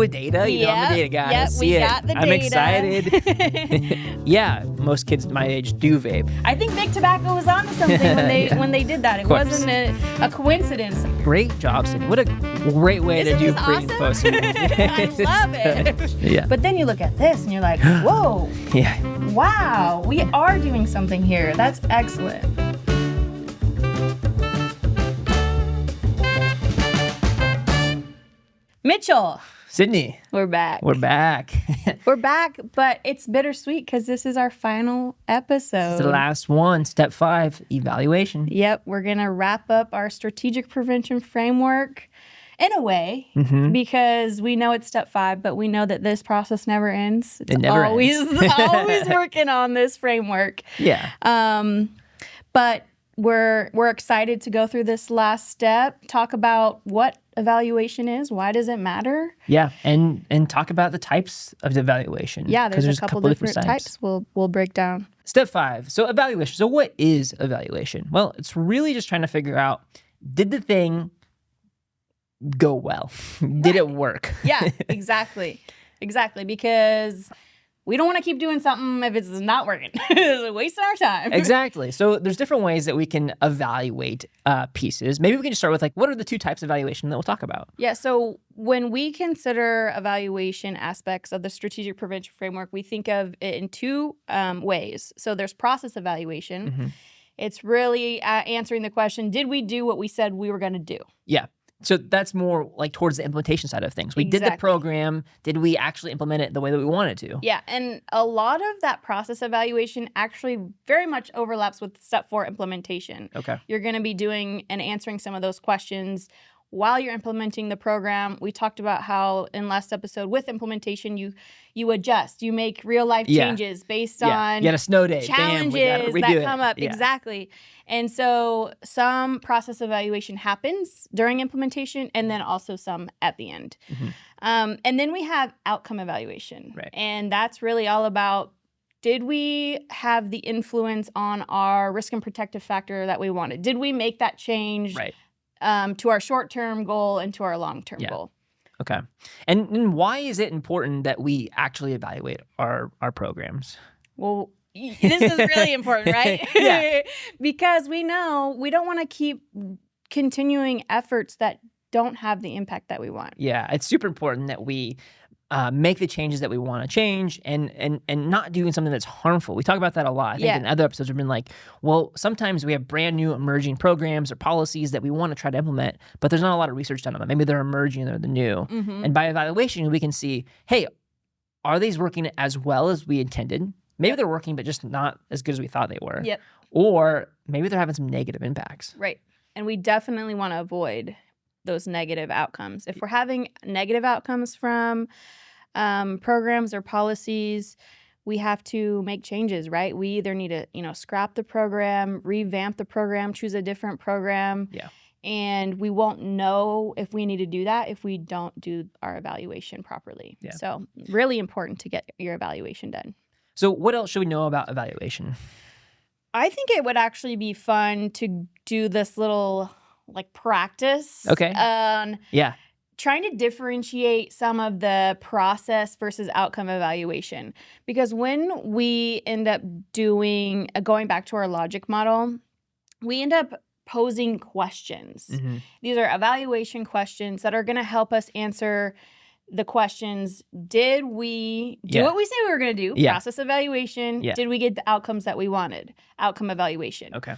with data. You know, I'm a data guy. Yep, we got the I'm data. excited. Yeah, most kids my age do vape. I think Big Tobacco was onto something when they did that. It wasn't a coincidence. Great job, Sidnee. What a great way to do Isn't this pre and post. I love it. Yeah. But then you look at this and you're like, whoa, Yeah. wow, we are doing something here. That's excellent. Mitchell, Sidnee, we're back. we're back. We're back, but it's bittersweet because this is our final episode. It's the last one, step 5, evaluation. Yep, we're going to wrap up our strategic prevention framework in a way because we know it's step 5, but we know that this process never ends. It's It never always ends. working on this framework. Yeah. But we're excited to go through this last step, talk about what evaluation is, why does it matter? Yeah, and talk about the types of evaluation. Yeah, 'cause there's a couple different types we'll break down. Step 5, so evaluation. So what is evaluation? Well, it's really just trying to figure out, did the thing go well? Did it work? Yeah, exactly. Exactly, because we don't want to keep doing something if it's not working. It's wasting our time. Exactly. So there's different ways that we can evaluate pieces. Maybe we can just start with, like, what are the 2 types of evaluation that we'll talk about? Yeah, so when we consider evaluation aspects of the strategic prevention framework, we think of it in 2 ways. So there's process evaluation. It's really answering the question, did we do what we said we were going to do? Yeah. So that's more like towards the implementation side of things. We did the program. Did we actually implement it the way that we wanted to? Yeah, and a lot of that process evaluation actually very much overlaps with step 4 implementation. Okay. You're going to be doing and answering some of those questions while you're implementing the program. We talked about how in last episode with implementation, you adjust, you make real life changes based on you had a snow day. challenges Bam, we gotta redo that come up. Yeah. Exactly. And so some process evaluation happens during implementation and then also some at the end. And then we have outcome evaluation. Right. And that's really all about, did we have the influence on our risk and protective factor that we wanted? Did we make that change to our short-term goal and to our long-term goal? Okay. And why is it important that we actually evaluate our programs? Well, this is really important, right? Yeah. Because we know we don't want to keep continuing efforts that don't have the impact that we want. Yeah, it's super important that we make the changes that we want to change and not doing something that's harmful. We talk about that a lot. I think in other episodes we've been like, well, sometimes we have brand new emerging programs or policies that we want to try to implement, but there's not a lot of research done on them. Maybe they're emerging or they're new. And by evaluation, we can see, hey, are these working as well as we intended? Maybe they're working, but just not as good as we thought they were. Or maybe they're having some negative impacts. Right. And we definitely want to avoid those negative outcomes. If we're having negative outcomes from programs or policies, we have to make changes, right? We either need to, scrap the program, revamp the program, choose a different program. Yeah. And we won't know if we need to do that if we don't do our evaluation properly. Yeah. So really important to get your evaluation done. So what else should we know about evaluation? I think it would actually be fun to do this little practice. Okay. Yeah. Trying to differentiate some of the process versus outcome evaluation. Because when we end up going back to our logic model, we end up posing questions. These are evaluation questions that are going to help us answer the questions. Did we do what we said we were going to do? Process evaluation. Did we get the outcomes that we wanted? Outcome evaluation. Okay.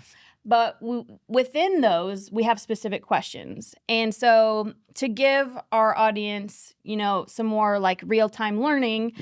But within those, we have specific questions. And so to give our audience, some more real-time learning,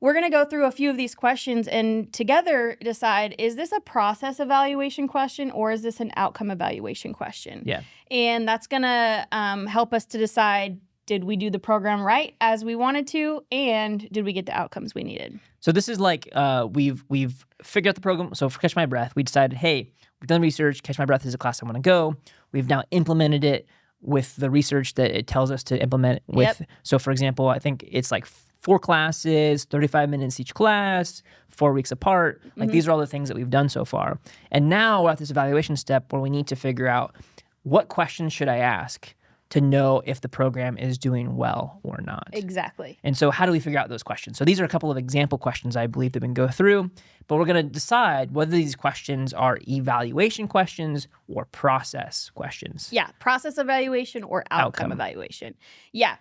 we're going to go through a few of these questions and together decide, is this a process evaluation question or is this an outcome evaluation question? Yeah. And that's going to help us to decide, did we do the program right as we wanted to, and did we get the outcomes we needed? So this is we've figured out the program. So for Catch My Breath, we decided, hey, we've done research. Catch My Breath is a class I want to go. We've now implemented it with the research that it tells us to implement with. Yep. So for example, I think it's 4 classes, 35 minutes each class, 4 weeks apart. These are all the things that we've done so far. And now we're at this evaluation step where we need to figure out, what questions should I ask to know if the program is doing well or not. Exactly. And so how do we figure out those questions? So these are a couple of example questions I believe that we can go through, but we're going to decide whether these questions are evaluation questions or process questions. Yeah, process evaluation or outcome evaluation. Yeah,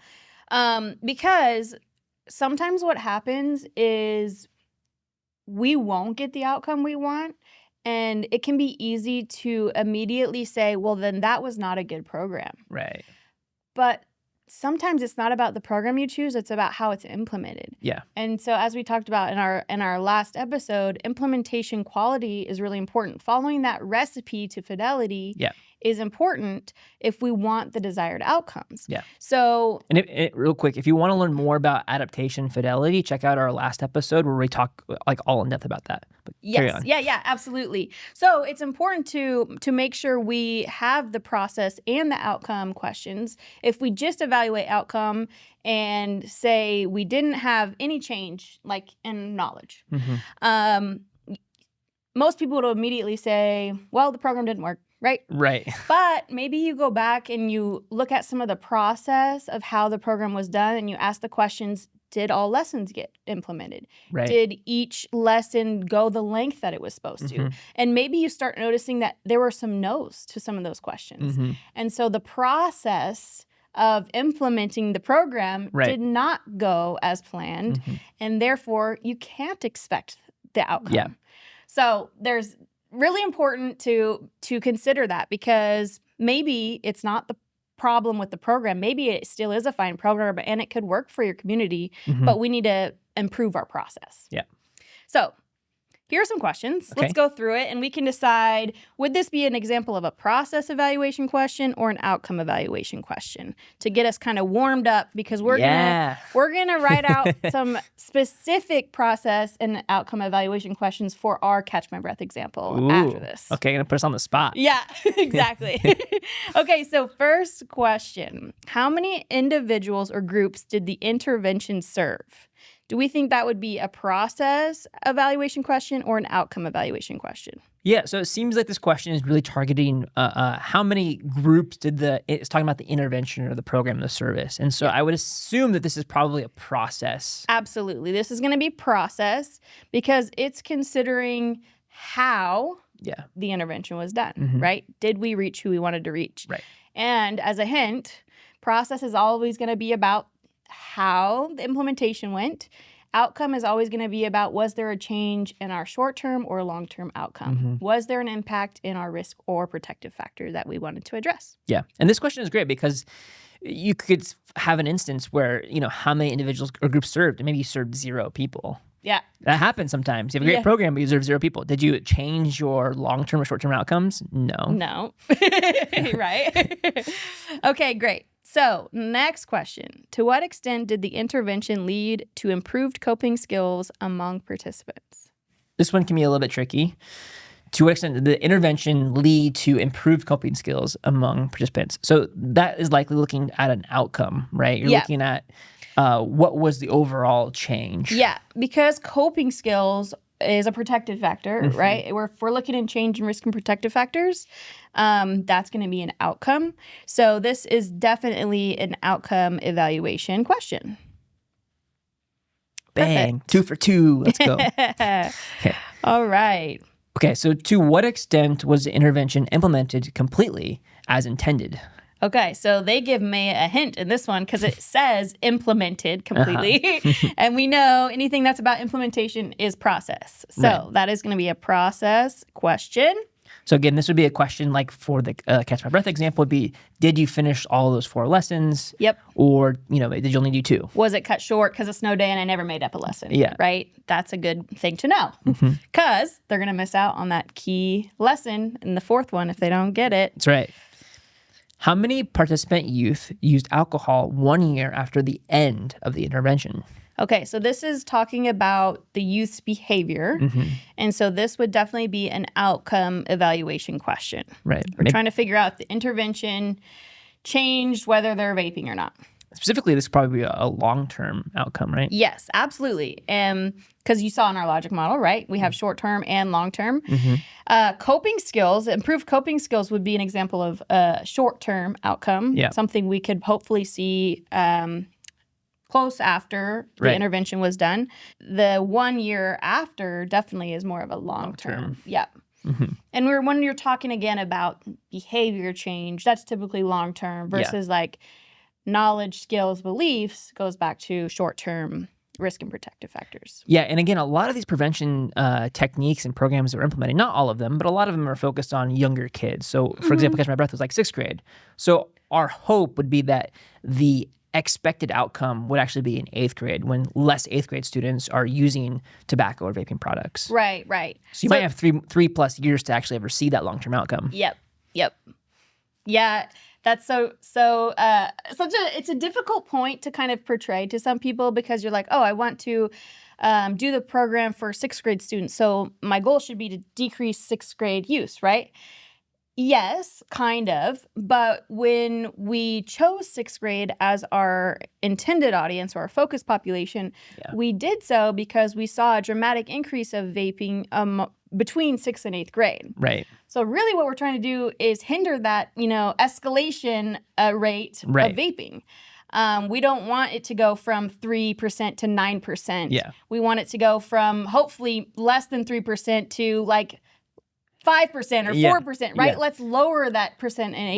because sometimes what happens is we won't get the outcome we want, and it can be easy to immediately say, well, then that was not a good program. Right. But sometimes it's not about the program you choose, it's about how it's implemented. Yeah. And so as we talked about in our last episode, implementation quality is really important. Following that recipe to fidelity is important if we want the desired outcomes. Yeah. So, and real quick, if you want to learn more about adaptation fidelity, check out our last episode where we talk like all in depth about that. But carry on. Yeah, absolutely. So it's important to make sure we have the process and the outcome questions. If we just evaluate outcome and say we didn't have any change, like in knowledge, most people would immediately say, well, the program didn't work. Right? Right. But maybe you go back and you look at some of the process of how the program was done and you ask the questions, did all lessons get implemented? Right. Did each lesson go the length that it was supposed to? And maybe you start noticing that there were some no's to some of those questions. And so the process of implementing the program did not go as planned, and therefore you can't expect the outcome. Yeah. So there's really important to consider that, because maybe it's not the problem with the program. Maybe it still is a fine program and it could work for your community, but we need to improve our process. Yeah. So here are some questions. Okay. Let's go through it and we can decide, would this be an example of a process evaluation question or an outcome evaluation question, to get us kind of warmed up, because we're gonna write out some specific process and outcome evaluation questions for our catch my breath example after this. Okay, gonna put us on the spot. Yeah, exactly. Okay, so first question. How many individuals or groups did the intervention serve? Do we think that would be a process evaluation question or an outcome evaluation question? Yeah, so it seems like this question is really targeting how many groups it's talking about the intervention or the program, the service. And so I would assume that this is probably a process. Absolutely. This is going to be process because it's considering how the intervention was done, right? Did we reach who we wanted to reach? Right. And as a hint, process is always going to be about how the implementation went. Outcome is always going to be about, was there a change in our short-term or long-term outcome? Was there an impact in our risk or protective factor that we wanted to address? Yeah. And this question is great because you could have an instance where, how many individuals or groups served, and maybe you served 0 people. Yeah. That happens sometimes. You have a great program, but you serve 0 people. Did you change your long-term or short-term outcomes? No. Right. Okay, great. So next question. To what extent did the intervention lead to improved coping skills among participants? This one can be a little bit tricky. To what extent did the intervention lead to improved coping skills among participants? So that is likely looking at an outcome, right? You're looking at what was the overall change. Yeah, because coping skills is a protective factor, right? If we're looking at change in risk and protective factors, that's going to be an outcome. So this is definitely an outcome evaluation question. Bang. Perfect. 2 for 2. Let's go. Okay. All right. Okay, so to what extent was the intervention implemented completely as intended? Okay, so they give me a hint in this one because it says implemented completely. And we know anything that's about implementation is process. So that is going to be a process question. So again, this would be a question like for the catch my breath example would be, did you finish all those 4 lessons? Yep. Or, did you only do 2? Was it cut short because of snow day and I never made up a lesson? Yeah. Right? That's a good thing to know because they're going to miss out on that key lesson in the 4th one if they don't get it. That's right. How many participant youth used alcohol 1 year after the end of the intervention? Okay, so this is talking about the youth's behavior. And so this would definitely be an outcome evaluation question. Right. We're trying to figure out if the intervention changed whether they're vaping or not. Specifically, this is probably a long-term outcome, right? Yes, absolutely. Because you saw in our logic model, right? We have short-term and long-term. Coping skills, improved coping skills would be an example of a short-term outcome, something we could hopefully see close after the intervention was done. The 1 year after definitely is more of a long-term. Yeah. And when you're talking again about behavior change, that's typically long-term versus like knowledge, skills, beliefs goes back to short-term risk and protective factors. Yeah, and again, a lot of these prevention techniques and programs that we're implementing, not all of them, but a lot of them are focused on younger kids. So, for example, Catch My Breath was like 6th grade. So our hope would be that the expected outcome would actually be in 8th grade when less 8th grade students are using tobacco or vaping products. Right. So you might have three plus years to actually ever see that long-term outcome. Yep. Yeah, that's it's a difficult point to kind of portray to some people because you're like, oh, I want to do the program for 6th grade students. So my goal should be to decrease 6th grade use, right? Yes, kind of. But when we chose 6th grade as our intended audience or our focus population, we did so because we saw a dramatic increase of vaping between 6th and 8th grade. Right. So really what we're trying to do is hinder that, escalation rate of vaping. We don't want it to go from 3% to 9%. Yeah. We want it to go from hopefully less than 3% to like 5% or 4%, right? Let's lower that percent in 8th grade.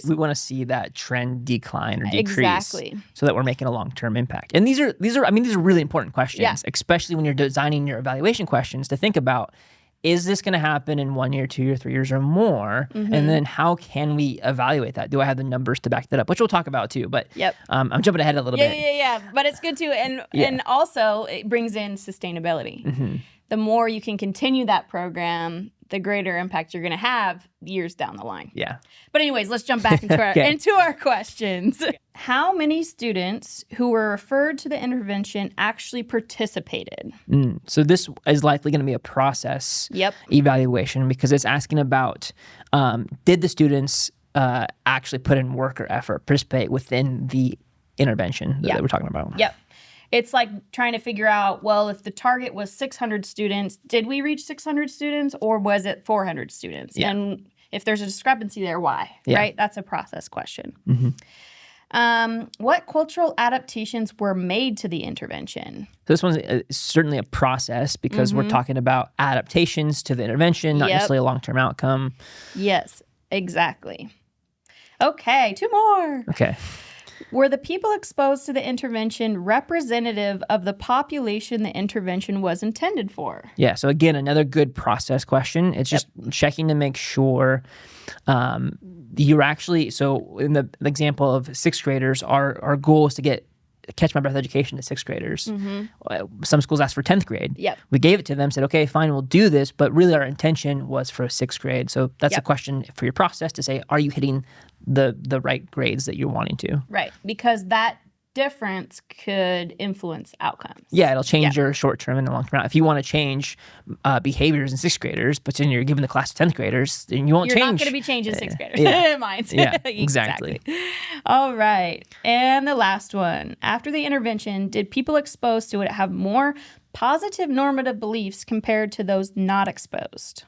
We want to see that trend decline or decrease, exactly, so that we're making a long-term impact. And these are really important questions, especially when you're designing your evaluation questions to think about. Is this going to happen in 1 year, 2 years, 3 years, or more? And then how can we evaluate that? Do I have the numbers to back that up? Which we'll talk about too. But I'm jumping ahead a little bit. Yeah. But it's good too. And also it brings in sustainability. The more you can continue that program, the greater impact you're going to have years down the line. Yeah. But anyways, let's jump back into into our questions. How many students who were referred to the intervention actually participated? So this is likely going to be a process evaluation because it's asking about did the students actually put in work or effort, participate within the intervention that we're talking about. Yep. It's like trying to figure out, well, if the target was 600 students, did we reach 600 students or was it 400 students? Yeah. And if there's a discrepancy there, why? Right? That's a process question. What cultural adaptations were made to the intervention? So this one's certainly a process because we're talking about adaptations to the intervention, not necessarily a long-term outcome. Yes, exactly. Okay, 2 more. Okay. Were the people exposed to the intervention representative of the population the intervention was intended for? Yeah, so again, another good process question. It's just checking to make sure you're actually, so in the example of 6th graders, our goal is to get Catch My Breath education to 6th graders. Some schools asked for 10th grade. We gave it to them, said, okay, fine, we'll do this, but really our intention was for 6th grade. So that's a question for your process to say, are you hitting the right grades that you're wanting to? Right, because that difference could influence outcomes. Yeah, it'll change your short-term and the long-term. If you want to change behaviors in 6th graders, but then you're giving the class to 10th graders, then you won't change. You're not going to be changing 6th graders. Minds. Yeah, exactly. All right. And the last one. After the intervention, did people exposed to it have more positive normative beliefs compared to those not exposed?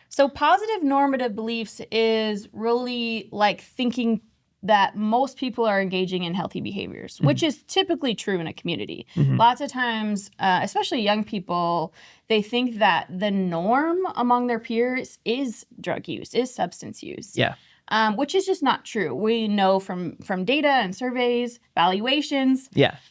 So positive normative beliefs is really like thinking that most people are engaging in healthy behaviors, which is typically true in a community. Lots of times, especially young people, they think that the norm among their peers is drug use, is substance use. Which is just not true. We know from data and surveys, valuations,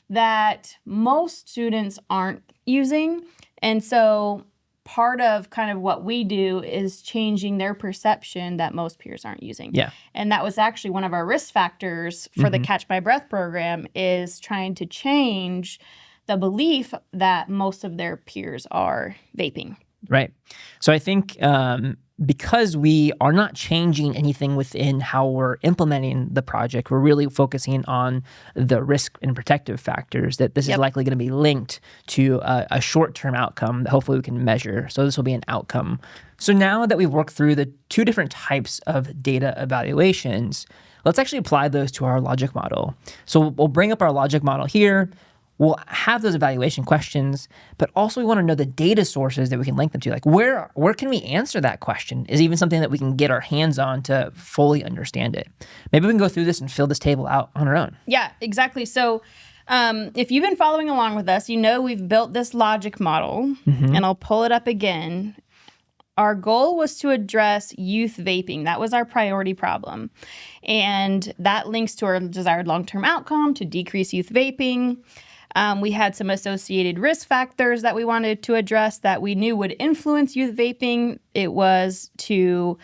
that most students aren't using. And so part of kind of what we do is changing their perception that most peers aren't using. And that was actually one of our risk factors for the Catch My Breath program, is trying to change the belief that most of their peers are vaping. Right. So I think because we are not changing anything within how we're implementing the project, we're really focusing on the risk and protective factors, that this is likely going to be linked to a short-term outcome that hopefully we can measure. So this will be an outcome. So now that we've worked through the 2 different types of data evaluations, let's actually apply those to our logic model. So we'll bring up our logic model here. We'll have those evaluation questions, but also we want to know the data sources that we can link them to. Like where can we answer that question is even something that we can get our hands on to fully understand it. Maybe we can go through this and fill this table out on our own. Yeah, exactly. So if you've been following along with us, you know we've built this logic model, and I'll pull it up again. Our goal was to address youth vaping. That was our priority problem. And that links to our desired long-term outcome, to decrease youth vaping. We had some associated risk factors that we wanted to address that we knew would influence youth vaping. It was to,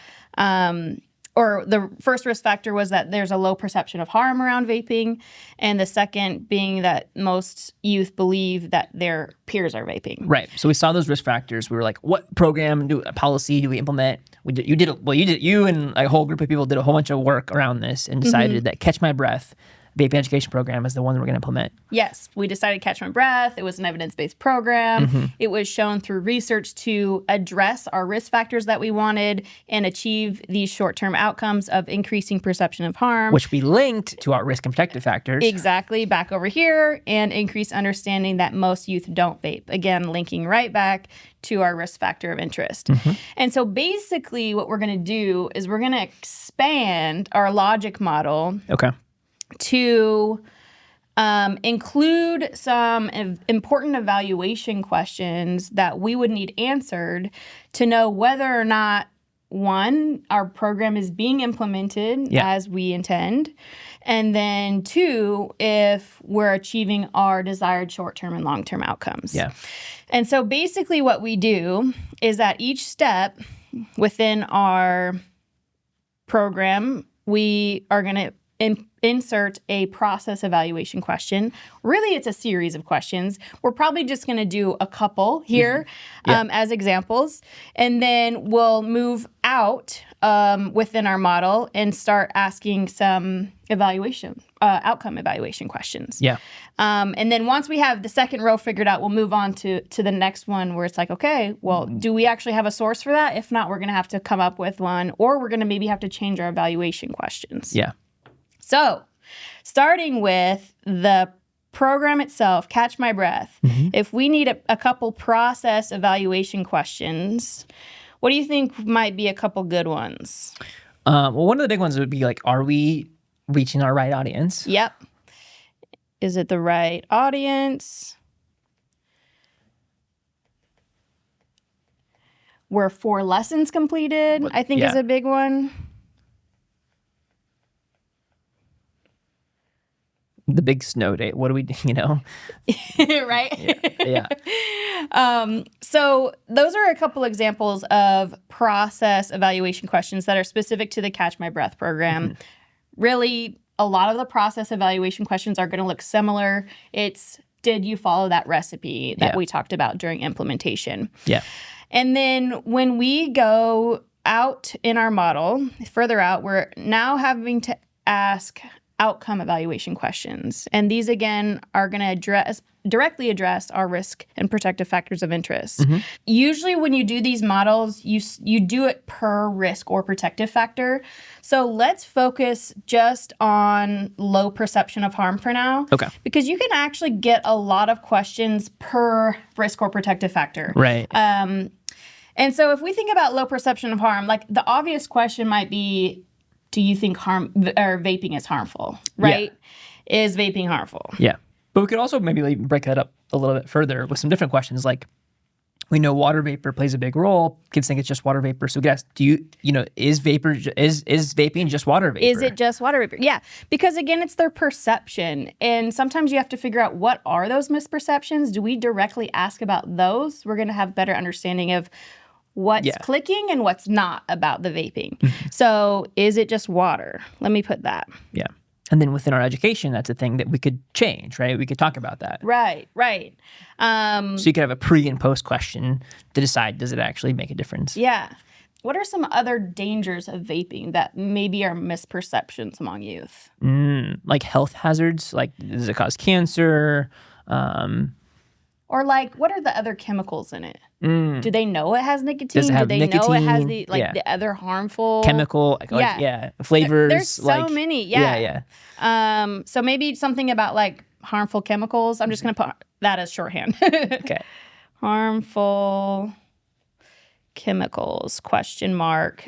or the first risk factor was that there's a low perception of harm around vaping. And the second being that most youth believe that their peers are vaping. Right. So we saw those risk factors. We were like, what program, policy do we implement? You and a whole group of people did a whole bunch of work around this and decided that Catch My Breath vaping education program is the one that we're going to implement. Yes, we decided Catch My Breath. It was an evidence-based program. It was shown through research to address our risk factors that we wanted and achieve these short-term outcomes of increasing perception of harm. Which we linked to our risk and protective factors. Exactly, back over here, and increased understanding that most youth don't vape. Again, linking right back to our risk factor of interest. And so basically what we're going to do is we're going to expand our logic model to include some important evaluation questions that we would need answered to know whether or not, one, our program is being implemented as we intend, and then two, if we're achieving our desired short-term and long-term outcomes. And so basically what we do is at each step within our program, we are going to insert a process evaluation question. Really, it's a series of questions. We're probably just going to do a couple here as examples, and then we'll move out within our model and start asking some outcome evaluation questions. And then once we have the second row figured out, we'll move on to the next one where it's like, okay, well, do we actually have a source for that? If not, we're going to have to come up with one, or we're going to maybe have to change our evaluation questions. So, starting with the program itself, Catch My Breath, if we need a couple process evaluation questions, what do you think might be a couple good ones? Well, one of the big ones would be like, are we reaching our right audience? Is it the right audience? Were 4 lessons completed? I think is a big one. The big snow day. What do we do, Right? So those are a couple examples of process evaluation questions that are specific to the Catch My Breath program. Really, a lot of the process evaluation questions are going to look similar. It's, did you follow that recipe that we talked about during implementation? And then when we go out in our model, further out, we're now having to ask outcome evaluation questions. And these, again, are going to directly address our risk and protective factors of interest. Usually when you do these models, you do it per risk or protective factor. So let's focus just on low perception of harm for now. Because you can actually get a lot of questions per risk or protective factor. And so if we think about low perception of harm, like the obvious question might be, do you think vaping is harmful, right? Is vaping harmful? But we could also maybe break that up a little bit further with some different questions. Like, we know water vapor plays a big role. Kids think it's just water vapor. So guess, is vaping just water vapor? Is it just water vapor? Because again, it's their perception. And sometimes you have to figure out, what are those misperceptions? Do we directly ask about those? We're going to have better understanding of what's clicking and what's not about the vaping. So is it just water? Let me put that. And then within our education, that's a thing that we could change, right? We could talk about that. Right. So you could have a pre and post question to decide, does it actually make a difference? What are some other dangers of vaping that maybe are misperceptions among youth? Like health hazards, like does it cause cancer? Or like, what are the other chemicals in it? Mm. Do they know it has nicotine? Does it have Do they know it has nicotine? the the other harmful chemical, flavors. There's so many. Yeah. So maybe something about like harmful chemicals. I'm just going to put that as shorthand. Okay. Harmful chemicals, ?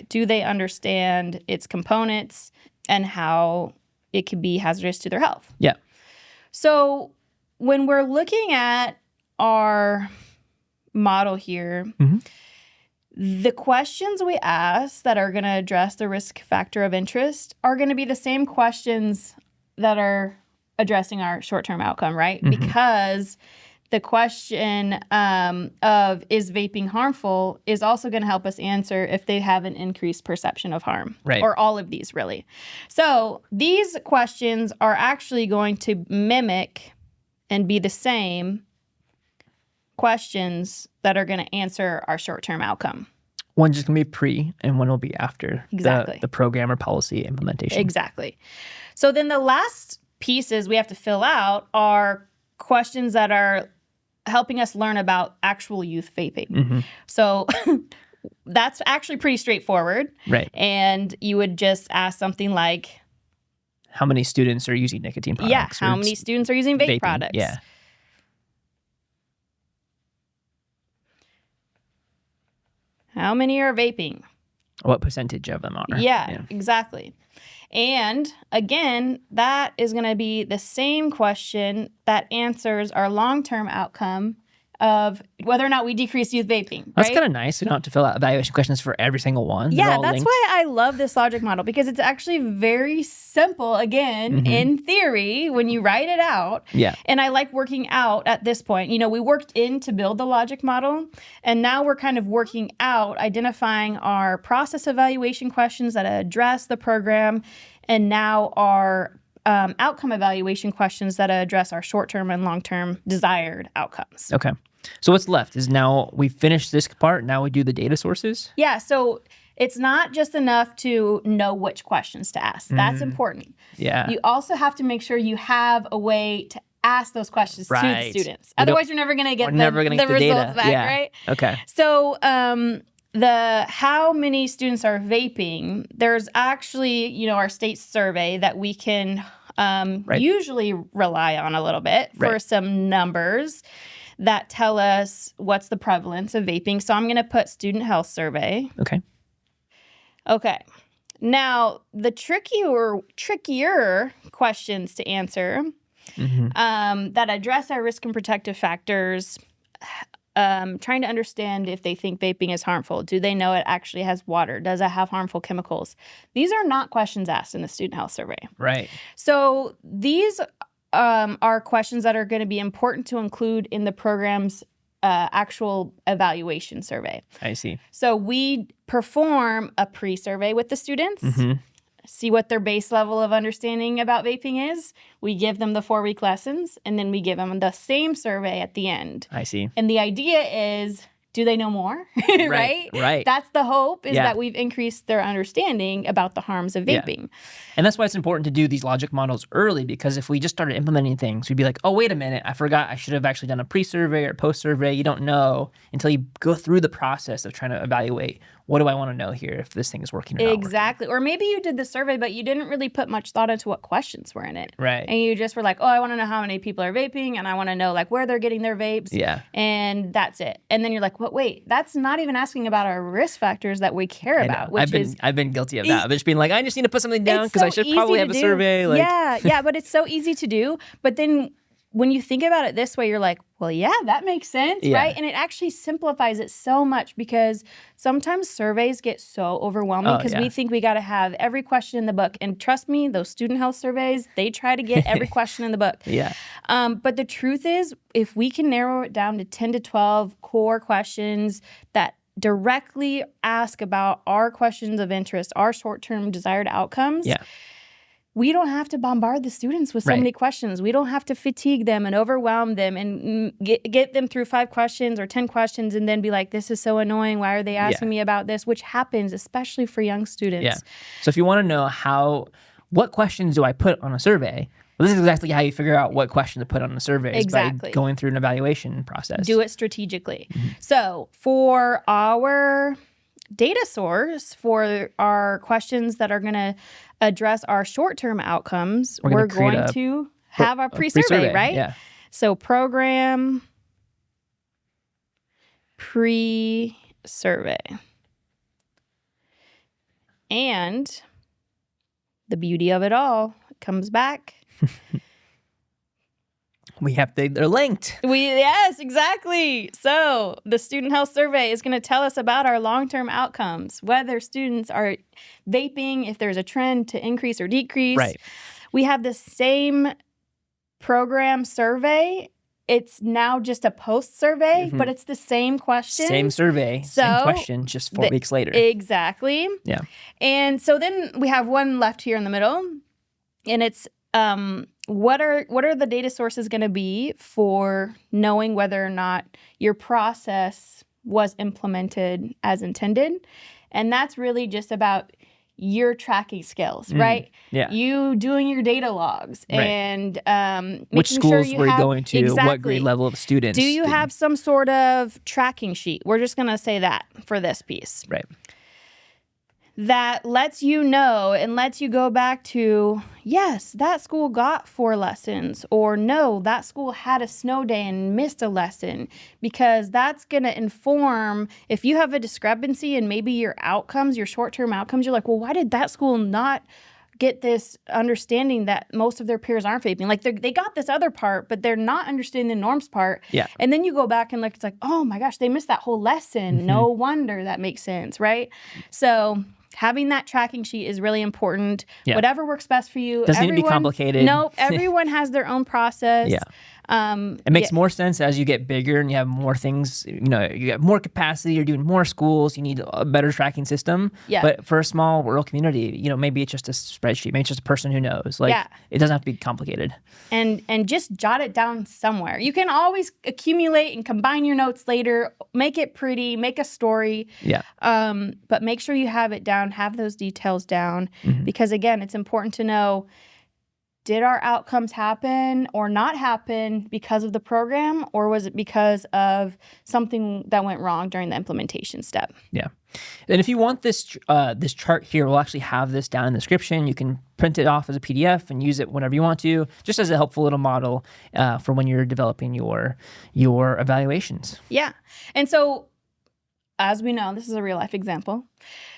Do they understand its components and how it could be hazardous to their health? Yeah. So when we're looking at our model here, the questions we ask that are going to address the risk factor of interest are going to be the same questions that are addressing our short-term outcome, right? Because the question of is vaping harmful is also going to help us answer if they have an increased perception of harm, or all of these really. So these questions are actually going to mimic and be the same questions that are going to answer our short-term outcome. One's just going to be pre and one will be after Exactly. the program or policy implementation. Exactly. So then the last pieces we have to fill out are questions that are helping us learn about actual youth vaping. So that's actually pretty straightforward. Right. And you would just ask something like, how many students are using nicotine products? Yeah, how many students are using vape products? Yeah. How many are vaping? What percentage of them are? Yeah, exactly. And again, that is going to be the same question that answers our long-term outcome of whether or not we decrease youth vaping. That's kind of nice. We don't have to fill out evaluation questions for every single one. Yeah, that's why I love this logic model, because it's actually very simple, again, in theory, when you write it out. Yeah. And I like working out at this point. You know, we worked in to build the logic model, and now we're kind of working out, identifying our process evaluation questions that address the program, and now our outcome evaluation questions that address our short-term and long-term desired outcomes. Okay. So what's left is now we finish this part. Now we do the data sources. Yeah. So it's not just enough to know which questions to ask. That's important. Yeah. You also have to make sure you have a way to ask those questions to the students. Otherwise, you're never going to get the results data back, right? Okay. So the how many students are vaping, there's actually, you know, our state survey that we can usually rely on a little bit for some numbers that tell us what's the prevalence of vaping. So I'm going to put student health survey. Okay. Now, the trickier questions to answer that address our risk and protective factors, trying to understand if they think vaping is harmful. Do they know it actually has water? Does it have harmful chemicals? These are not questions asked in the student health survey. Right. So these are questions that are going to be important to include in the program's actual evaluation survey. I see. So we perform a pre-survey with the students, see what their base level of understanding about vaping is. We give them the 4-week lessons, and then we give them the same survey at the end. I see. And the idea is, do they know more? Right? Right. That's the hope, is that we've increased their understanding about the harms of vaping. Yeah. And that's why it's important to do these logic models early, because if we just started implementing things, we'd be like, oh, wait a minute, I forgot I should have actually done a pre-survey or post-survey. You don't know until you go through the process of trying to evaluate, what do I want to know here if this thing is working or not working? Exactly. Or maybe you did the survey, but you didn't really put much thought into what questions were in it. Right. And you just were like, oh, I want to know how many people are vaping, and I want to know like where they're getting their vapes. Yeah. And that's it. And then you're like, wait, that's not even asking about our risk factors that we care about, which I've been guilty of that. I've just been like, I just need to put something down because I should probably have a survey. Like, yeah, but it's so easy to do. But then when you think about it this way, you're like, well, yeah, that makes sense, right? And it actually simplifies it so much, because sometimes surveys get so overwhelming because we think we got to have every question in the book. And trust me, those student health surveys, they try to get every question in the book. Yeah. But the truth is, if we can narrow it down to 10 to 12 core questions that directly ask about our questions of interest, our short-term desired outcomes, we don't have to bombard the students with so many questions. We don't have to fatigue them and overwhelm them and get them through 5 questions or 10 questions and then be like, this is so annoying. Why are they asking me about this? Which happens, especially for young students. Yeah. So if you want to know what questions do I put on a survey, Well, this is exactly how you figure out what question to put on the survey is by Exactly. going through an evaluation process. Do it strategically. So for our data source, for our questions that are going to address our short-term outcomes, we're going to have a pre-survey, right? Yeah. So program pre-survey. And the beauty of it all comes back. They're linked. Yes, exactly. So the student health survey is going to tell us about our long-term outcomes, whether students are vaping, if there's a trend to increase or decrease. Right. We have the same program survey. It's now just a post survey, but it's the same question. Same survey, same question, just 4 weeks later. Exactly. Yeah. And so then we have one left here in the middle, and it's what are the data sources going to be for knowing whether or not your process was implemented as intended? And that's really just about your tracking skills, right? Yeah. You doing your data logs and which schools were you going to? Exactly. What grade level of students? Do you have some sort of tracking sheet? We're just going to say that for this piece. Right. That lets you know and lets you go back to, yes, that school got 4 lessons, or no, that school had a snow day and missed a lesson, because that's going to inform if you have a discrepancy in maybe your outcomes, your short-term outcomes. You're like, well, why did that school not get this understanding that most of their peers aren't vaping? Like they got this other part, but they're not understanding the norms part. Yeah. And then you go back and look, it's like, oh my gosh, they missed that whole lesson. No wonder that makes sense, right? So having that tracking sheet is really important. Yeah. Whatever works best for you. Doesn't need to be complicated. Nope. Everyone has their own process. Yeah. It makes more sense as you get bigger and you have more things, you have more capacity, you're doing more schools, you need a better tracking system. Yeah. But for a small rural community, maybe it's just a spreadsheet, maybe it's just a person who knows. It doesn't have to be complicated. And just jot it down somewhere. You can always accumulate and combine your notes later, make it pretty, make a story. Yeah. But make sure you have it down, have those details down, because again, it's important to know, did our outcomes happen or not happen because of the program, or was it because of something that went wrong during the implementation step? Yeah. And if you want this this chart here, we'll actually have this down in the description. You can print it off as a PDF and use it whenever you want to, just as a helpful little model for when you're developing your evaluations. Yeah. And so, as we know, this is a real life example.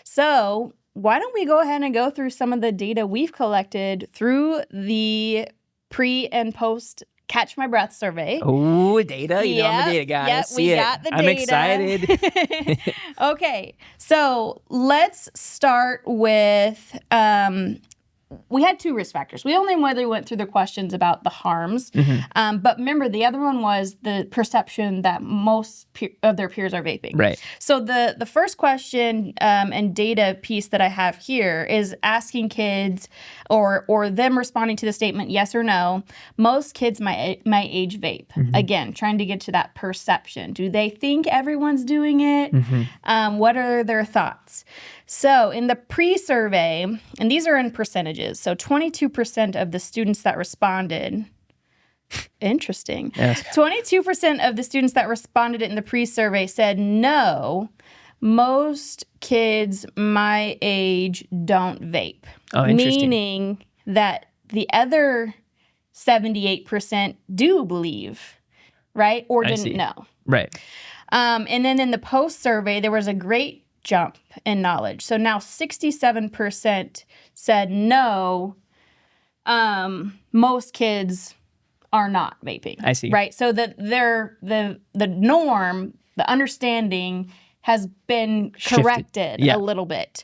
So why don't we go ahead and go through some of the data we've collected through the pre and post Catch My Breath survey. Oh, data? You know I'm a data guy. Yep, Let's see it. got the I'm data. excited. Okay, so let's start with we had 2 risk factors. We only really went through the questions about the harms. But remember, the other one was the perception that most of their peers are vaping. Right. So the first question and data piece that I have here is asking kids or them responding to the statement, yes or no. Most kids my age vape. Again, trying to get to that perception. Do they think everyone's doing it? What are their thoughts? So in the pre-survey, and these are in percentages, so 22% of the students that responded, interesting, 22% of the students that responded in the pre-survey said, no, most kids my age don't vape. Oh, interesting. Meaning that the other 78% do believe, right, or didn't know. Right. And then in the post-survey, there was a great jump in knowledge. So now 67% said no, most kids are not vaping. I see. Right? So that the norm, the understanding has been corrected a little bit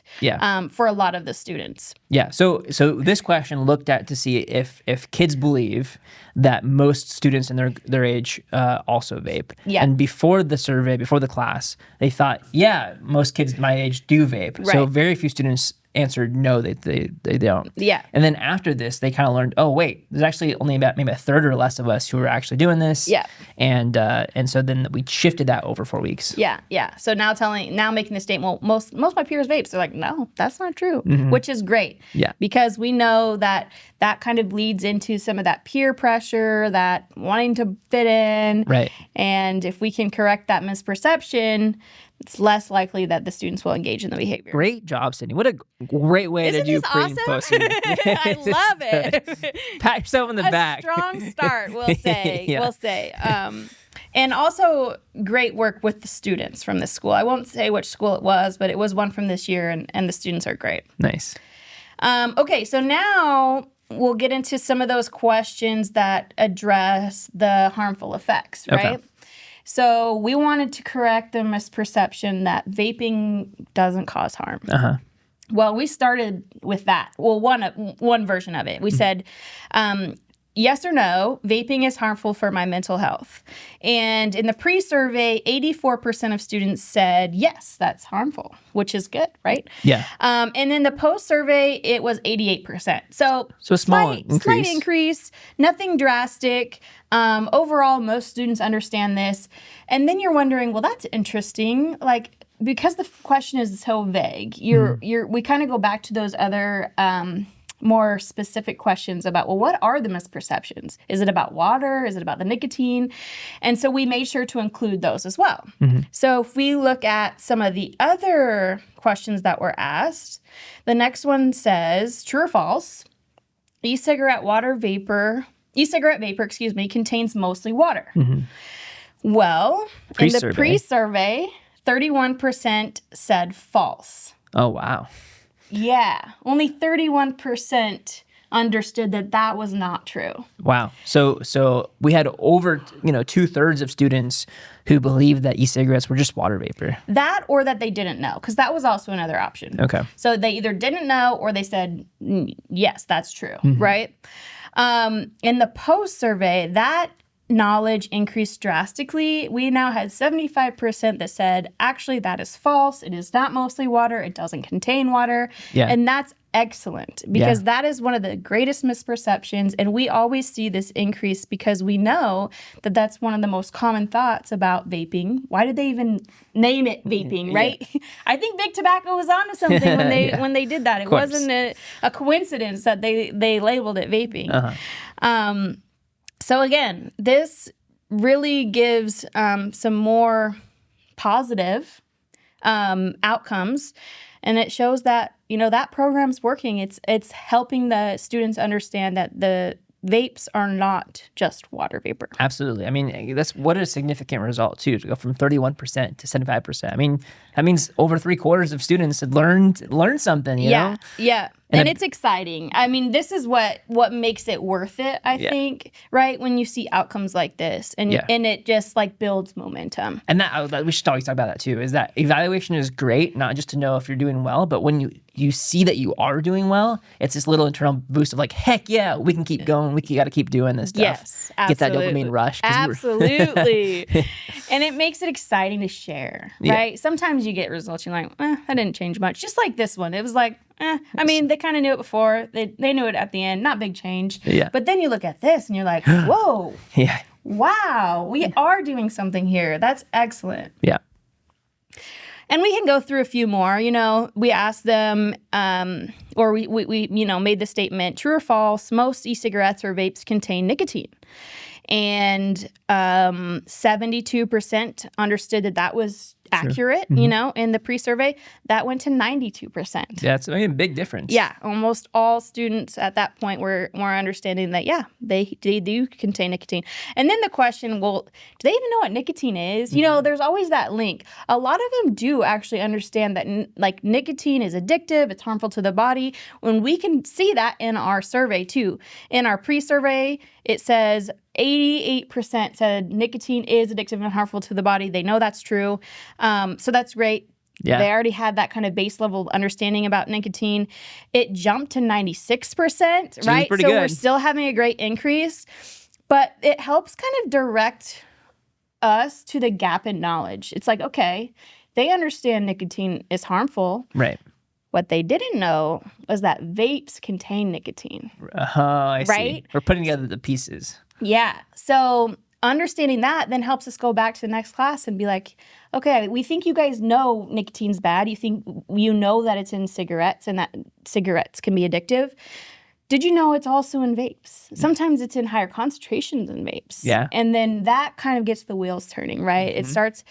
for a lot of the students. Yeah. So this question looked at to see if kids believe that most students in their age also vape. Yeah. And before the survey, before the class, they thought, yeah, most kids my age do vape. Right. So very few students answered no, they don't. Yeah. And then after this, they kind of learned, oh wait, there's actually only about maybe a third or less of us who are actually doing this. Yeah. And so then we shifted that over 4 weeks. Yeah. So now making the statement, well, most of my peers vapes. They're like, no, that's not true, which is great. Yeah. Because we know that kind of leads into some of that peer pressure, that wanting to fit in. Right. And if we can correct that misperception, it's less likely that the students will engage in the behavior. Great job, Sidney. What a great way to do pre and post. I love it. Pat yourself on the back. A strong start, we'll say. Yeah. We'll say. And also great work with the students from this school. I won't say which school it was, but it was one from this year, and the students are great. Nice. Okay, so now we'll get into some of those questions that address the harmful effects, right? Okay. So we wanted to correct the misperception that vaping doesn't cause harm. Uh-huh. Well, we started with that. Well, one version of it. We said, yes or no, vaping is harmful for my mental health. And in the pre-survey, 84% of students said, yes, that's harmful, which is good, right? Yeah. And in the post-survey, it was 88%. So a small increase. Slight increase, nothing drastic. Overall, most students understand this. And then you're wondering, well, that's interesting. Like, because the question is so vague, we kind of go back to those other more specific questions about, well, what are the misperceptions? Is it about water? Is it about the nicotine? And so we made sure to include those as well. So if we look at some of the other questions that were asked, the next one says, true or false, e-cigarette vapor, contains mostly water. Well, in the pre-survey, 31% said false. Oh, wow. Yeah, only 31% understood that was not true. Wow. So we had over 2/3 of students who believed that e-cigarettes were just water vapor. That, or that they didn't know, because that was also another option. Okay. So they either didn't know or they said, yes, that's true, right? In the post survey, that knowledge increased drastically. We now had 75% that said, actually, that is false. It is not mostly water. It doesn't contain water. Yeah. And that's excellent, because that is one of the greatest misperceptions. And we always see this increase because we know that that's one of the most common thoughts about vaping. Why did they even name it vaping, right? I think Big Tobacco was onto something when they did that. It wasn't a coincidence that they labeled it vaping. So again, this really gives some more positive outcomes, and it shows that that program's working. It's helping the students understand that the vapes are not just water vapor. Absolutely. I mean, that's what a significant result too, to go from 31% to 75%. I mean, that means over 3/4 of students had learned something. You know? Yeah. And it's exciting. I mean, this is what makes it worth it, I think, right? When you see outcomes like this, and it just like builds momentum. And that we should always talk about that too, is that evaluation is great, not just to know if you're doing well, but when you see that you are doing well, it's this little internal boost of like, heck yeah, we can keep going. We got to keep doing this stuff. Yes, absolutely. Get that dopamine rush. Absolutely. And it makes it exciting to share, right? Sometimes you get results, you're like, that didn't change much. Just like this one. It was like, I mean, they kind of knew it before. They knew it at the end. Not big change. Yeah. But then you look at this and you're like, whoa. Yeah. Wow. We are doing something here. That's excellent. Yeah. And we can go through a few more. We asked them, or we made the statement, true or false, most e-cigarettes or vapes contain nicotine. And 72% understood that was accurate, in the pre-survey. That went to 92%. Yeah, it's a big difference. Yeah, almost all students at that point were understanding that, they do contain nicotine. And then the question, well, do they even know what nicotine is? There's always that link. A lot of them do actually understand that, nicotine is addictive, it's harmful to the body. When we can see that in our survey, too. In our pre-survey, it says 88% said nicotine is addictive and harmful to the body. They know that's true. So that's great. Yeah. They already had that kind of base level understanding about nicotine. It jumped to 96%, right? So we're still having a great increase. But it helps kind of direct us to the gap in knowledge. It's like, okay, they understand nicotine is harmful. Right. What they didn't know was that vapes contain nicotine. I right? see. We're putting together the pieces. Yeah. So understanding that then helps us go back to the next class and be like, okay, we think you guys know nicotine's bad. You know that it's in cigarettes and that cigarettes can be addictive. Did you know it's also in vapes? Sometimes it's in higher concentrations in vapes. Yeah. And then that kind of gets the wheels turning, right? It starts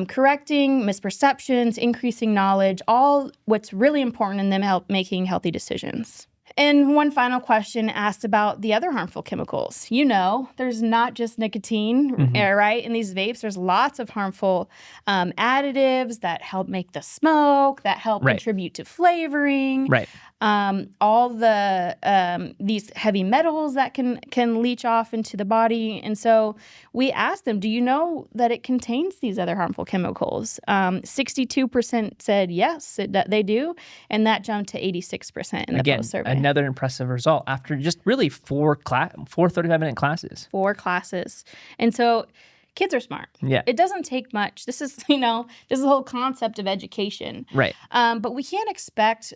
correcting misperceptions, increasing knowledge, all what's really important in them making healthy decisions. And one final question asked about the other harmful chemicals. There's not just nicotine, right? In these vapes, there's lots of harmful additives that help make the smoke, that help contribute to flavoring. Right. All the these heavy metals that can leach off into the body. And so we asked them, do you know that it contains these other harmful chemicals? 62% said yes, they do. And that jumped to 86% in the post-survey. Another impressive result after just really four 35-minute classes. 4 classes. And so kids are smart. Yeah. It doesn't take much. This is, this is the whole concept of education. Right. But we can't expect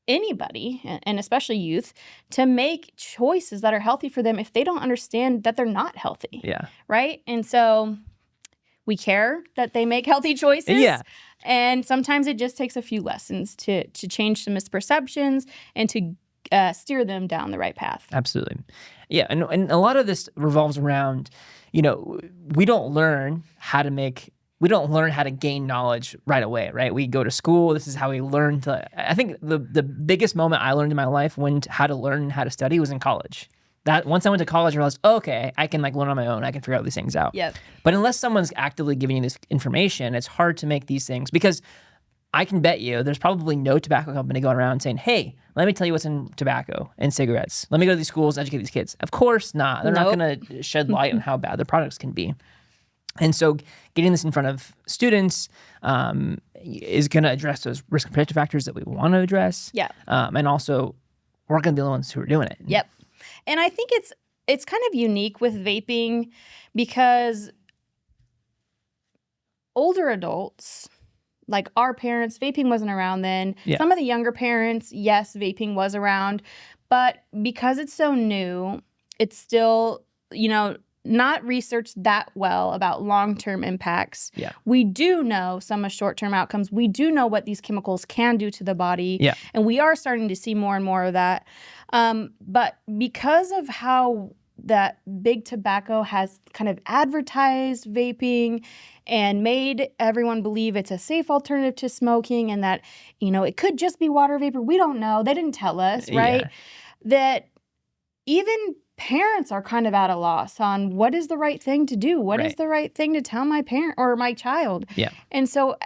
anybody, and especially youth, to make choices that are healthy for them if they don't understand that they're not healthy. Yeah. Right? And so we care that they make healthy choices. Yeah. And sometimes it just takes a few lessons to change some misperceptions and to steer them down the right path. Absolutely. Yeah. And a lot of this revolves around, we don't learn how to gain knowledge right away, right? We go to school. This is how we learn I think the biggest moment I learned in my life how to learn and how to study was in college. That once I went to college, I realized, okay, I can learn on my own. I can figure out these things out. Yep. But unless someone's actively giving you this information, it's hard to make these things, because I can bet you there's probably no tobacco company going around saying, hey, let me tell you what's in tobacco and cigarettes. Let me go to these schools, educate these kids. Of course not. They're not going to shed light on how bad their products can be. And so getting this in front of students is going to address those risk and predictive factors that we want to address. Yeah. And also, we're going to be the ones who are doing it. Yep. And I think it's kind of unique with vaping because older adults, like our parents, vaping wasn't around then. Yeah. Some of the younger parents, yes, vaping was around. But because it's so new, it's still, not researched that well about long-term impacts. Yeah. We do know some of short-term outcomes. We do know what these chemicals can do to the body. Yeah. And we are starting to see more and more of that. But because of how that big tobacco has kind of advertised vaping and made everyone believe it's a safe alternative to smoking and that, it could just be water vapor. We don't know. They didn't tell us, right? Yeah. That even parents are kind of at a loss on what is the right thing to do. What is the right thing to tell my parent or my child? Yeah. And so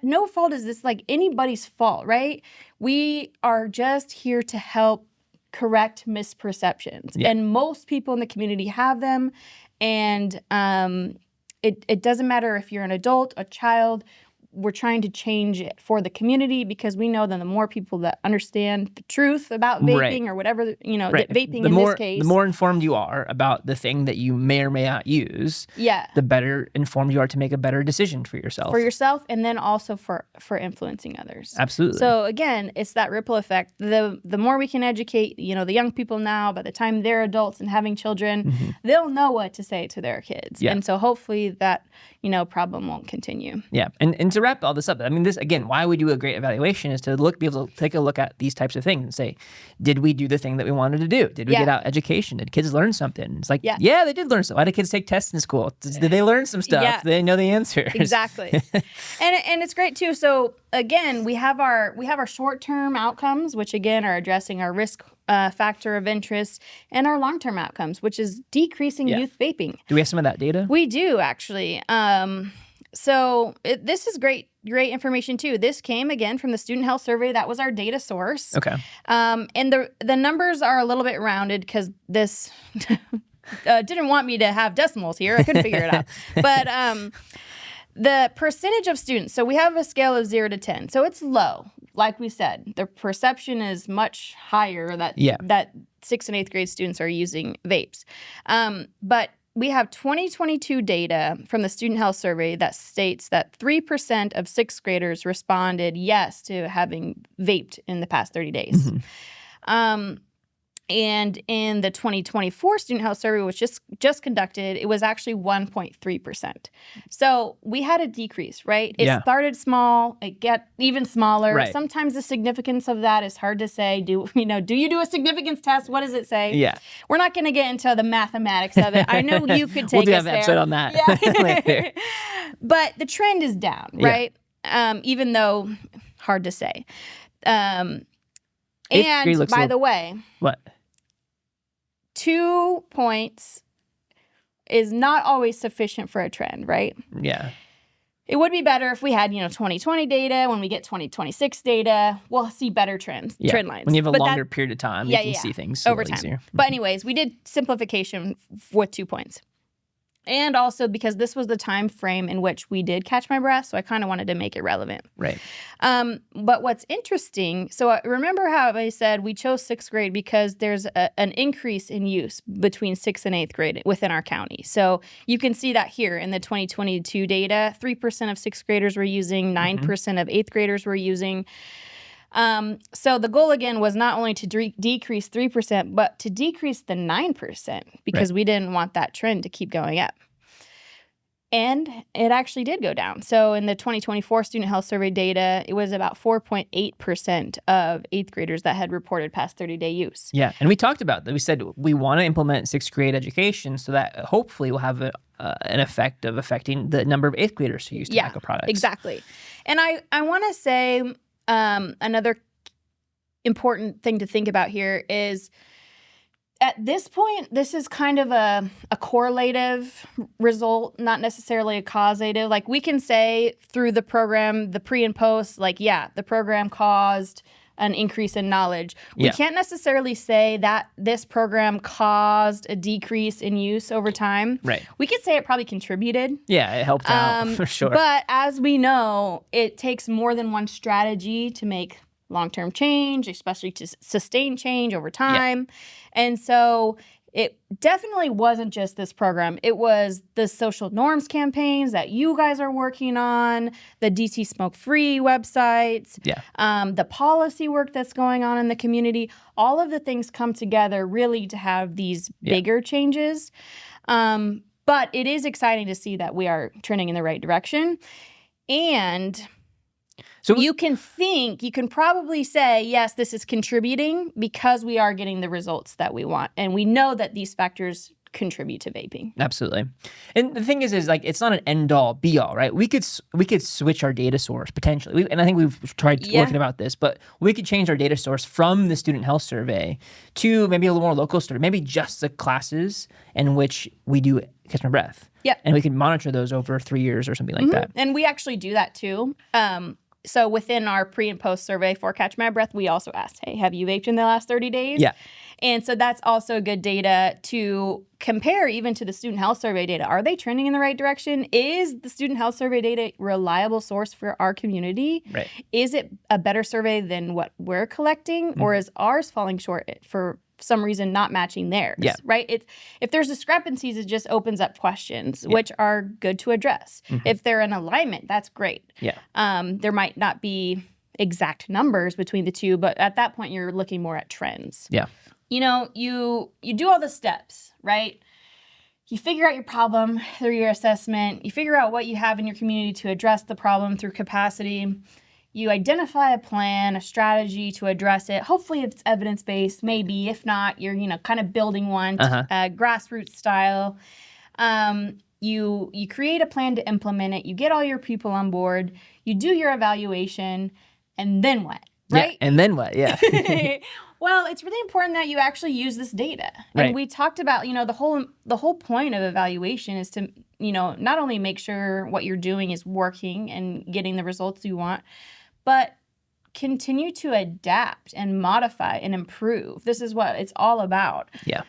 no fault is this anybody's fault, right? We are just here to help correct misperceptions. Yeah. And most people in the community have them. And it doesn't matter if you're an adult, a child. We're trying to change it for the community because we know that the more people that understand the truth about vaping or whatever, vaping in this case. The more informed you are about the thing that you may or may not use, the better informed you are to make a better decision for yourself. For yourself and then also for influencing others. Absolutely. So again, it's that ripple effect. The more we can educate, the young people now, by the time they're adults and having children, they'll know what to say to their kids. Yeah. And so hopefully that, problem won't continue. Yeah. And to wrap all this up, this, again, why we do a great evaluation is to be able to take a look at these types of things and say, did we do the thing that we wanted to do? Did we get out education? Did kids learn something? It's like, yeah, they did learn something. Why did kids take tests in school? Did they learn some stuff? Yeah. They know the answers. Exactly. and it's great too. So again, we have our short-term outcomes, which again are addressing our risk factor of interest, and our long-term outcomes, which is decreasing youth vaping. Do we have some of that data? We do, actually. So this is great information too. This came again from the Student Health Survey. That was our data source. Okay. And the numbers are a little bit rounded because this didn't want me to have decimals here. I couldn't figure it out. But the percentage of students. So we have a scale of 0 to 10. So it's low. Like we said, the perception is much higher that 6th and 8th grade students are using vapes. But we have 2022 data from the Student Health Survey that states that 3% of sixth graders responded yes to having vaped in the past 30 days. And in the 2024 Student Health Survey, which just conducted, it was actually 1.3%. So we had a decrease, right? It started small, it get even smaller. Right. Sometimes the significance of that is hard to say. Do you do a significance test? What does it say? Yeah. We're not going to get into the mathematics of it. I know you could take we'll us do there. an episode on that later. But the trend is down, right? Even though hard to say. And by the way, what? 2 points is not always sufficient for a trend, right? Yeah. It would be better if we had, 2020 data. When we get 2026 data, we'll see better trend lines. When you have a longer period of time, you can see things over time. Easier. But anyways, we did simplification with 2 points. And also because this was the time frame in which we did catch my breath, so I kind of wanted to make it relevant. Right. But what's interesting, so remember how I said we chose sixth grade because there's an increase in use between sixth and eighth grade within our county. So you can see that here in the 2022 data, 3% of sixth graders were using, 9% of eighth graders were using. So the goal, again, was not only to decrease 3%, but to decrease the 9% because we didn't want that trend to keep going up. And it actually did go down. So in the 2024 Student Health Survey data, it was about 4.8% of eighth graders that had reported past 30-day use. Yeah, and we talked about that. We said we want to implement sixth grade education so that hopefully will have an effect of affecting the number of eighth graders who use tobacco products. Exactly. And I want to say another important thing to think about here is at this point, this is kind of a correlative result, not necessarily a causative. Like we can say through the program, the pre and post, the program caused an increase in knowledge. We can't necessarily say that this program caused a decrease in use over time. Right. We could say it probably contributed. Yeah, it helped out for sure. But as we know, it takes more than one strategy to make long-term change, especially to sustain change over time. And so it definitely wasn't just this program. It was the social norms campaigns that you guys are working on, the DCSmokeFree websites, the policy work that's going on in the community. All of the things come together really to have these bigger changes. But it is exciting to see that we are trending in the right direction. And so you can probably say, yes, this is contributing because we are getting the results that we want. And we know that these factors contribute to vaping. Absolutely. And the thing is it's not an end all be all, right? We could switch our data source potentially. And I think we've tried working about this, but we could change our data source from the Student Health Survey to maybe a little more local story, maybe just the classes in which we do catch my breath. Yeah. And we can monitor those over 3 years or something like that. And we actually do that too. So within our pre and post survey for Catch My Breath, we also asked, hey, have you vaped in the last 30 days? Yeah. And so that's also good data to compare even to the Student Health Survey data. Are they trending in the right direction? Is the Student Health Survey data a reliable source for our community? Right. Is it a better survey than what we're collecting? Or is ours falling short for some reason not matching theirs, right? If there's discrepancies, it just opens up questions, which are good to address. If they're in alignment, that's great. Yeah. There might not be exact numbers between the two, but at that point, you're looking more at trends. Yeah. You do all the steps, right? You figure out your problem through your assessment. You figure out what you have in your community to address the problem through capacity. You identify a plan, a strategy to address it. Hopefully it's evidence-based, maybe. If not, you're, kind of building one, grassroots style. You create a plan to implement it. You get all your people on board. You do your evaluation. And then what? Right? Yeah, and then what? Yeah. Well, it's really important that you actually use this data. And we talked about, the whole point of evaluation is to, not only make sure what you're doing is working and getting the results you want, but continue to adapt and modify and improve. This is what it's all about. Yeah.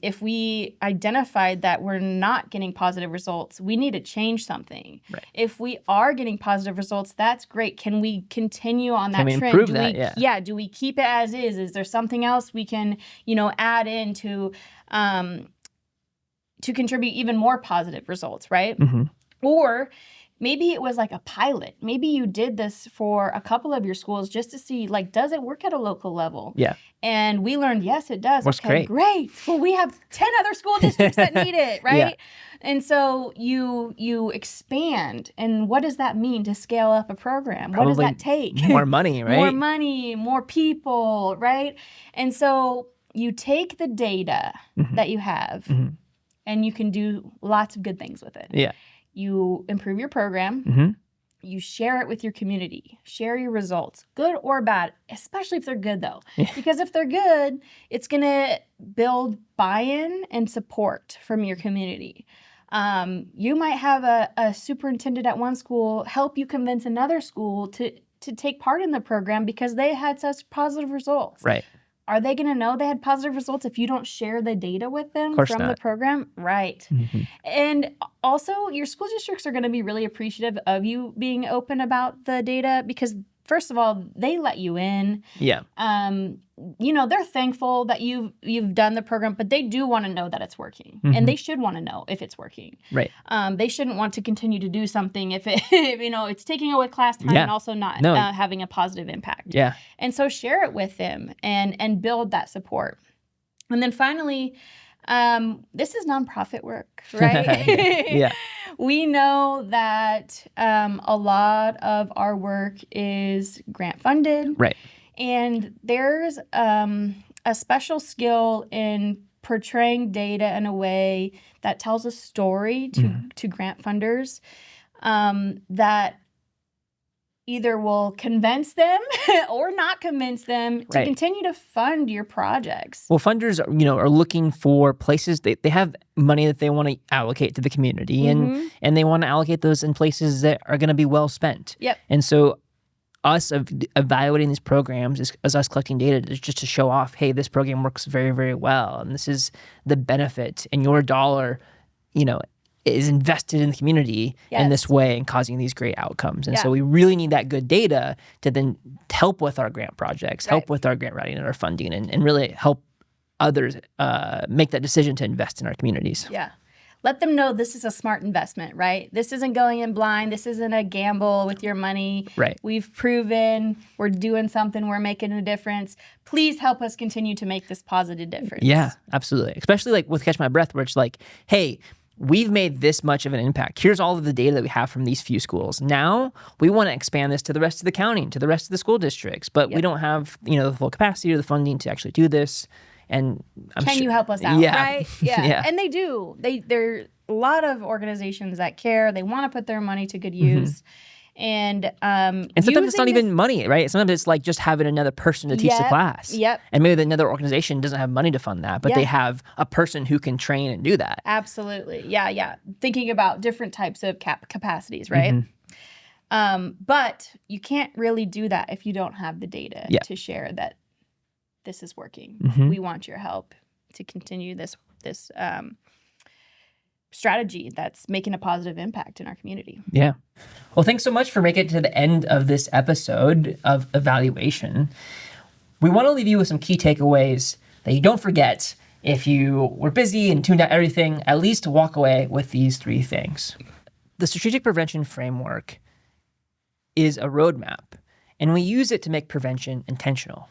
If we identified that we're not getting positive results, we need to change something. Right. If we are getting positive results, that's great. Can we continue on that trend? Can we improve that? Yeah. Do we keep it as is? Is there something else we can, add in to to contribute even more positive results, right? Mm-hmm. Or maybe it was like a pilot. Maybe you did this for a couple of your schools just to see, like, does it work at a local level? Yeah. And we learned, yes, it does. Works Okay, great. Well, we have 10 other school districts that need it, right? Yeah. And so you expand. And what does that mean to scale up a program? Probably what does that take? More money, right? More money, more people, right? And so you take the data that you have and you can do lots of good things with it. Yeah. You improve your program. Mm-hmm. You share it with your community. Share your results, good or bad, especially if they're good, though. Yeah. Because if they're good, it's going to build buy-in and support from your community. You might have a superintendent at one school help you convince another school to take part in the program because they had such positive results. Right. Are they going to know they had positive results if you don't share the data with them from the not. program? Right. Mm-hmm. And also, your school districts are going to be really appreciative of you being open about the data because, first of all, they let you in. Yeah. They're thankful that you've done the program, but they do want to know that it's working, and they should want to know if it's working. Right. They shouldn't want to continue to do something if it's taking away class time and also not having a positive impact. Yeah. And so share it with them and build that support. And then finally, this is nonprofit work, right? Yeah. We know that a lot of our work is grant funded. Right. And there's a special skill in portraying data in a way that tells a story to grant funders that either will convince them or not convince them to continue to fund your projects. Well, funders, are looking for places they have money that they want to allocate to the community, and they want to allocate those in places that are going to be well spent. Yep. And so us evaluating these programs is us collecting data just to show off, hey, this program works very, very well, and this is the benefit, and your dollar, is invested in the community in this way and causing these great outcomes. And so we really need that good data to then help with our grant projects, help with our grant writing and our funding, and really help others make that decision to invest in our communities. Yeah. Let them know this is a smart investment, right? This isn't going in blind. This isn't a gamble with your money. Right. We've proven we're doing something. We're making a difference. Please help us continue to make this positive difference. Yeah, absolutely. Especially like with Catch My Breath, where it's like, hey, we've made this much of an impact. Here's all of the data that we have from these few schools. Now we want to expand this to the rest of the county, to the rest of the school districts, but we don't have, the full capacity or the funding to actually do this. And Can you help us out? Yeah. Right? Yeah. And they do. There are a lot of organizations that care. They want to put their money to good use. And sometimes it's not even money, right? Sometimes it's like just having another person to teach the class. Yep. And maybe another organization doesn't have money to fund that, but they have a person who can train and do that. Absolutely. Yeah. Thinking about different types of capacities, right? But you can't really do that if you don't have the data to share that this is working. We want your help to continue this strategy that's making a positive impact in our community. Yeah. Well, thanks so much for making it to the end of this episode of evaluation. We want to leave you with some key takeaways that you don't forget. If you were busy and tuned out everything, at least walk away with these 3 things. The strategic prevention framework is a roadmap, and we use it to make prevention intentional.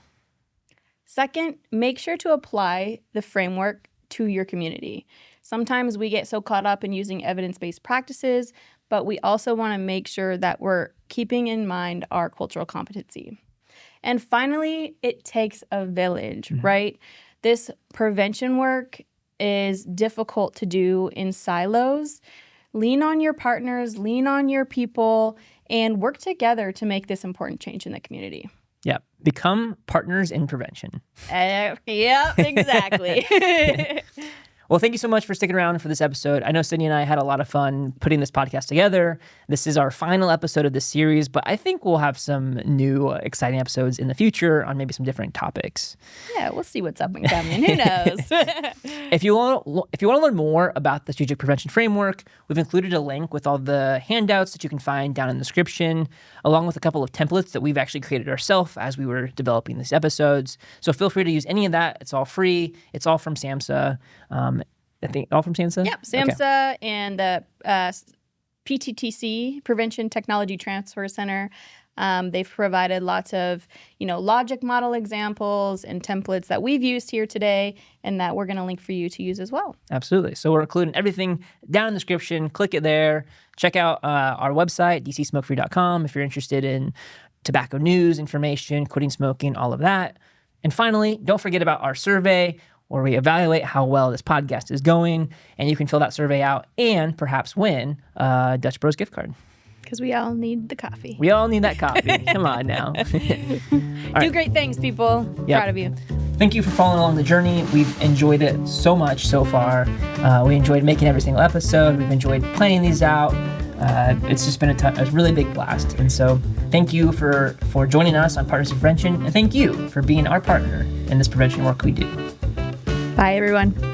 Second, make sure to apply the framework to your community. Sometimes we get so caught up in using evidence-based practices, but we also want to make sure that we're keeping in mind our cultural competency. And finally, it takes a village, right? This prevention work is difficult to do in silos. Lean on your partners, lean on your people, and work together to make this important change in the community. Yeah. Become partners in prevention. Yep, exactly. Well, thank you so much for sticking around for this episode. I know Sidnee and I had a lot of fun putting this podcast together. This is our final episode of this series, but I think we'll have some new exciting episodes in the future on maybe some different topics. Yeah, we'll see what's up and coming. Who knows? If you want to learn more about the Strategic Prevention Framework, we've included a link with all the handouts that you can find down in the description, along with a couple of templates that we've actually created ourselves as we were developing these episodes. So feel free to use any of that. It's all free. It's all from SAMHSA. I think all from SAMHSA? Yep, SAMHSA and the PTTC, Prevention Technology Transfer Center. They've provided lots of, logic model examples and templates that we've used here today and that we're going to link for you to use as well. Absolutely. So we're including everything down in the description. Click it there. Check out our website, DCSmokeFree.com, if you're interested in tobacco news, information, quitting smoking, all of that. And finally, don't forget about our survey where we evaluate how well this podcast is going. And you can fill that survey out and perhaps win a Dutch Bros gift card. Because we all need the coffee. We all need that coffee. Come on now. Do great things, people. Yep. Proud of you. Thank you for following along the journey. We've enjoyed it so much so far. We enjoyed making every single episode. We've enjoyed planning these out. It's just been a really big blast. And so thank you for joining us on Partners in Prevention. And thank you for being our partner in this prevention work we do. Bye, everyone.